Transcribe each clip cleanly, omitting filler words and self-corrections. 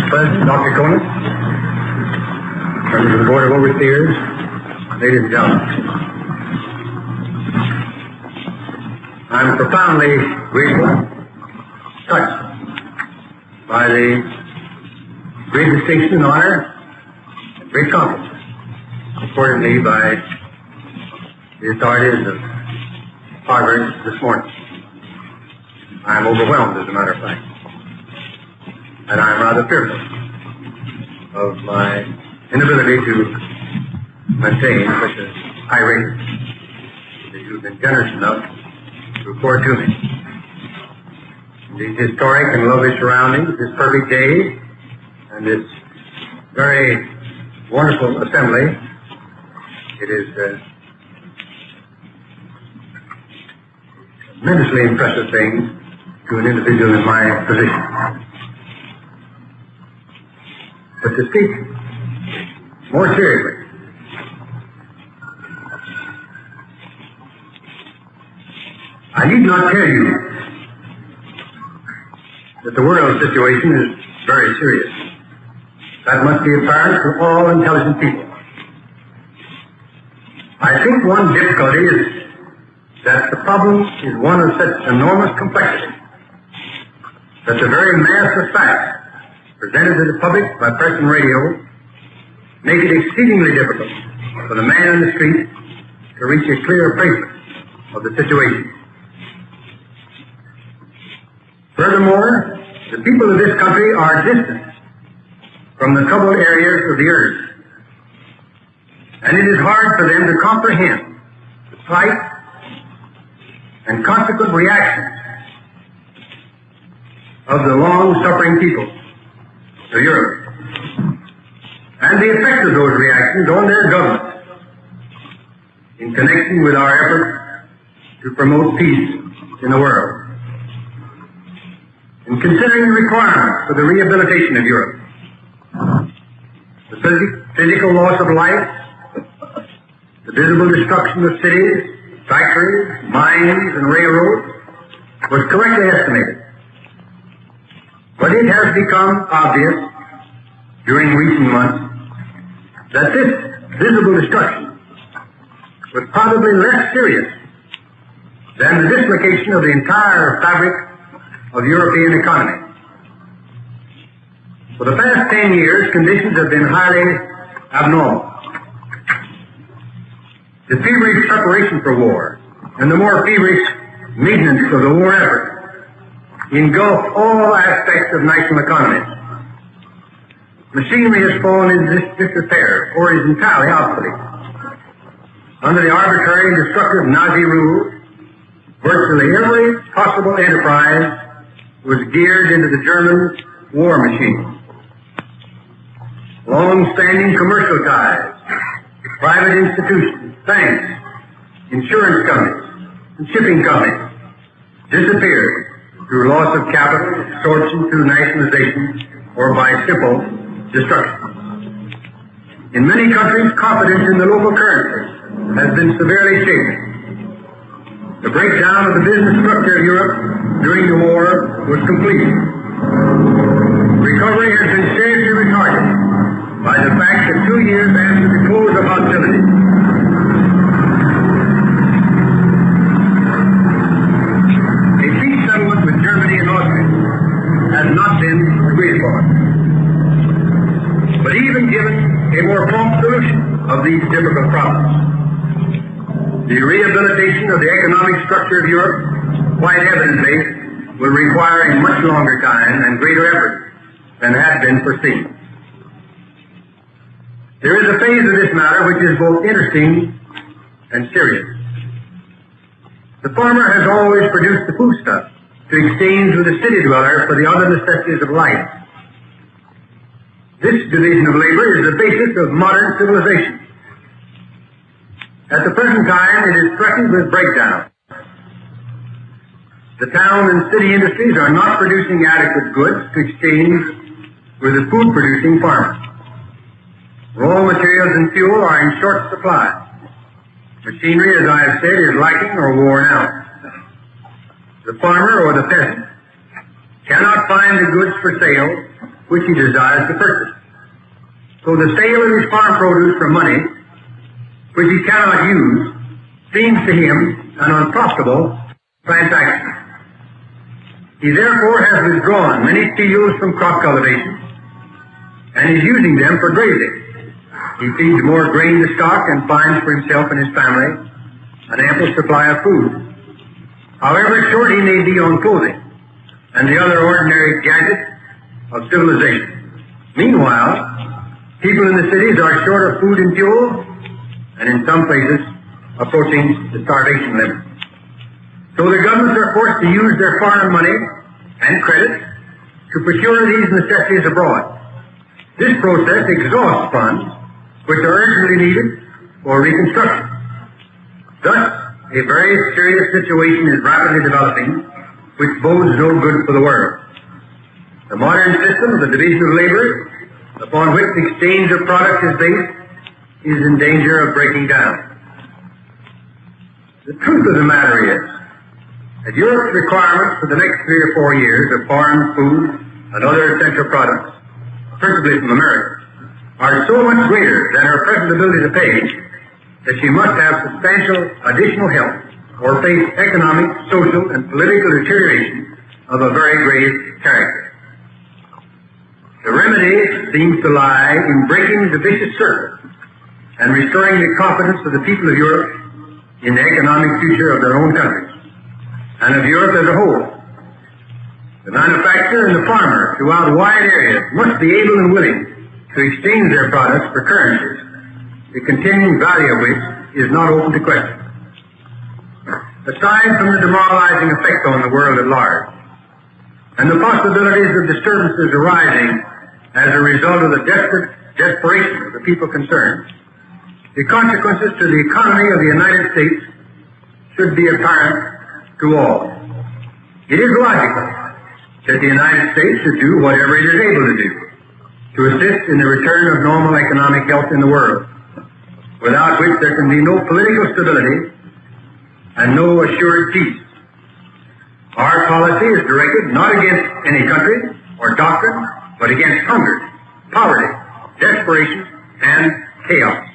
Mr. President, Dr. Conant, members of the Board of Overseers, ladies and gentlemen. I'm profoundly grateful, touched by the great distinction and honor and great confidence accorded me by the authorities of Harvard this morning. I'm overwhelmed, as a matter of fact, and I'm rather fearful of my inability to maintain such a high rate that you've been generous enough to accord to me. These historic and lovely surroundings, this perfect day, and this very wonderful assembly, it is a tremendously impressive thing to an individual in my position. But to speak more seriously, I need not tell you that the world situation is very serious. That must be apparent to all intelligent people. I think one difficulty is that the problem is one of such enormous complexity that the very mass of facts presented to the public by press and radio make it exceedingly difficult for the man in the street to reach a clear appraisal of the situation. Furthermore, the people of this country are distant from the troubled areas of the earth, and it is hard for them to comprehend the plight and consequent reactions of the long-suffering people of Europe, and the effect of those reactions on their government in connection with our efforts to promote peace in the world. In considering the requirements for the rehabilitation of Europe, the physical loss of life, the visible destruction of cities, factories, mines, and railroads was correctly estimated. But it has become obvious during recent months that this visible destruction was probably less serious than the dislocation of the entire fabric of European economy. For the past 10 years, conditions have been highly abnormal. The feverish preparation for war and the more feverish maintenance of the war effort engulfed all aspects of national economy. Machinery has fallen into disrepair or is entirely obsolete. Under the arbitrary and destructive Nazi rule, virtually every possible enterprise was geared into the German war machine. Long-standing commercial ties, private institutions, banks, insurance companies, and shipping companies disappeared through loss of capital, absorption through nationalization, or by simple destruction. In many countries, confidence in the local currency has been severely shaken. The breakdown of the business structure of Europe during the war was complete. Recovery has been seriously retarded by the fact that 2 years after the close of hostilities, a peace settlement with Germany and Austria has not been agreed upon. But even given a more prompt solution of these difficult problems, the rehabilitation of the economic structure of Europe, quite evidently, will require a much longer time and greater effort than had been foreseen. There is a phase of this matter which is both interesting and serious. The farmer has always produced the foodstuff to exchange with the city dweller for the other necessities of life. This division of labor is the basis of modern civilization. At the present time, it is threatened with breakdown. The town and city industries are not producing adequate goods to exchange with the food-producing farmers. Raw materials and fuel are in short supply. Machinery, as I have said, is lacking or worn out. The farmer or the peasant cannot find the goods for sale which he desires to purchase. So the sale of his farm produce for money, which he cannot use, seems to him an unprofitable transaction. He therefore has withdrawn many fields from crop cultivation and is using them for grazing. He feeds more grain to stock and finds for himself and his family an ample supply of food. However short he may be on clothing and the other ordinary gadgets of civilization. Meanwhile, people in the cities are short of food and fuel, and in some places approaching the starvation limit. So the governments are forced to use their foreign money and credit to procure these necessities abroad. This process exhausts funds which are urgently needed for reconstruction. Thus, a very serious situation is rapidly developing which bodes no good for the world. The modern system of the division of labor, upon which the exchange of products is based, is in danger of breaking down. The truth of the matter is that Europe's requirements for the next 3 or 4 years of foreign food and other essential products, principally from America, are so much greater than her present ability to pay that she must have substantial additional help or face economic, social, and political deterioration of a very grave character. The remedy seems to lie in breaking the vicious circle and restoring the confidence of the people of Europe in the economic future of their own countries and of Europe as a whole. The manufacturer and the farmer throughout wide areas must be able and willing to exchange their products for currencies, the continuing value of which is not open to question. Aside from the demoralizing effect on the world at large, and the possibilities of disturbances arising as a result of the desperation of the people concerned, the consequences to the economy of the United States should be apparent to all. It is logical that the United States should do whatever it is able to do to assist in the return of normal economic health in the world, without which there can be no political stability and no assured peace. Our policy is directed not against any country or doctrine, but against hunger, poverty, desperation, and chaos.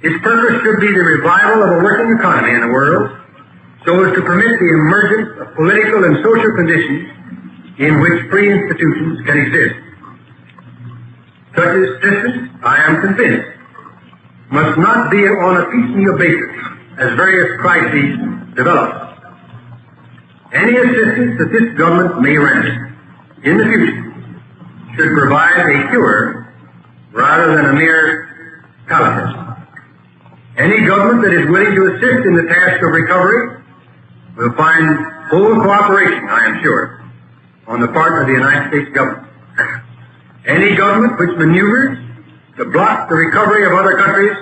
Its purpose should be the revival of a working economy in the world, so as to permit the emergence of political and social conditions in which free institutions can exist. Such assistance, I am convinced, must not be on a piecemeal basis as various crises develop. Any assistance that this government may render in the future should provide a cure rather than a mere palliative. Any government that is willing to assist in the task of recovery will find full cooperation, I am sure, on the part of the United States government. Any government which maneuvers to block the recovery of other countries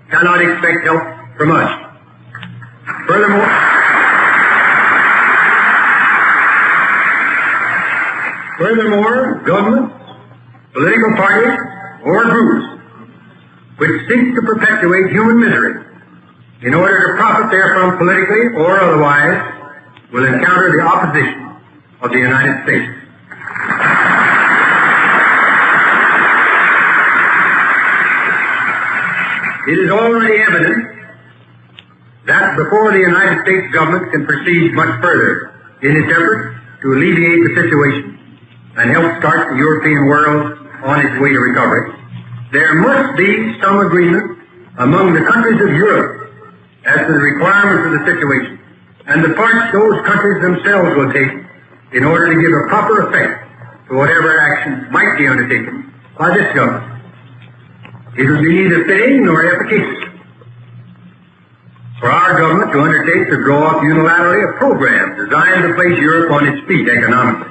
cannot expect help from us. Furthermore, governments, political parties, or groups which seek to perpetuate human misery in order to profit therefrom politically or otherwise will encounter the opposition of the United States. It is already evident that before the United States government can proceed much further in its effort to alleviate the situation and help start the European world on its way to recovery, there must be some agreement among the countries of Europe as to the requirements of the situation and the parts those countries themselves will take in order to give a proper effect to whatever actions might be undertaken by this government. It will be neither fitting nor efficacious for our government to undertake to draw up unilaterally a program designed to place Europe on its feet economically.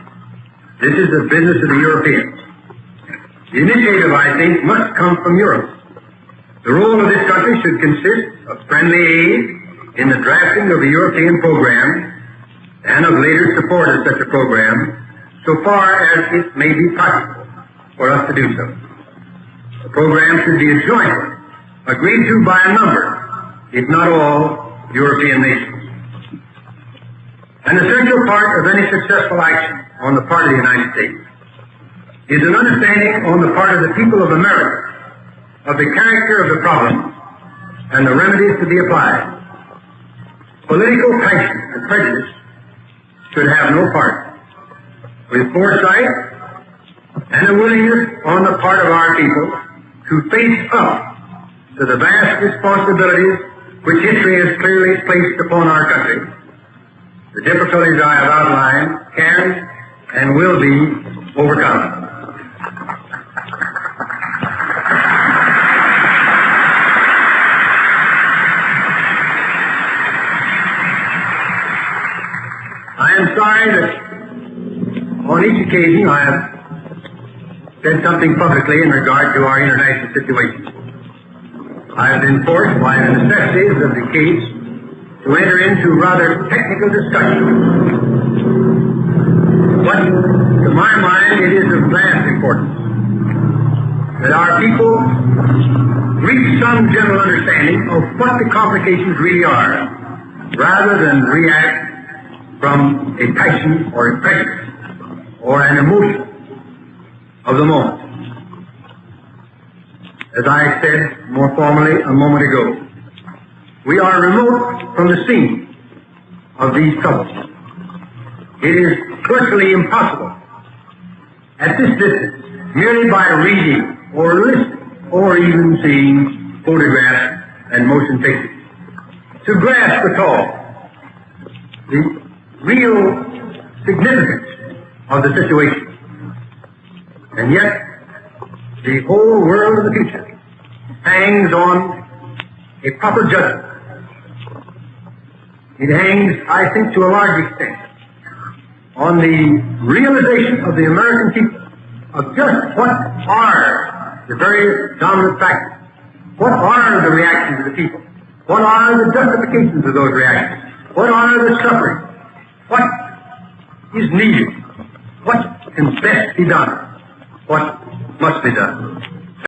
This is the business of the Europeans. The initiative, I think, must come from Europe. The role of this country should consist of friendly aid in the drafting of the European program and of later support of such a program, so far as it may be practical for us to do so. The program should be a joint one, agreed to by a number, if not all, European nations. An essential part of any successful action on the part of the United States is an understanding on the part of the people of America of the character of the problem and the remedies to be applied. Political passion and prejudice should have no part. With foresight and a willingness on the part of our people to face up to the vast responsibilities which history has clearly placed upon our country, the difficulties I have outlined can and will be overcome. I am sorry that on each occasion I have said something publicly in regard to our international situation. I have been forced by the necessities of the case to enter into rather technical discussion. But to my mind it is of vast importance that our people reach some general understanding of what the complications really are, rather than react from a passion or a prejudice or an emotion of the moment. As I said more formally a moment ago, we are remote from the scene of these troubles. It is virtually impossible at this distance, merely by reading or listening or even seeing photographs and motion pictures, to grasp at all the real significance of the situation. And yet, the whole world of the future hangs on a proper judgment. It hangs, I think, to a large extent on the realization of the American people of just what are the very dominant factors. What are the reactions of the people? What are the justifications of those reactions? What are the sufferings? What is needed? What can best be done? What must be done?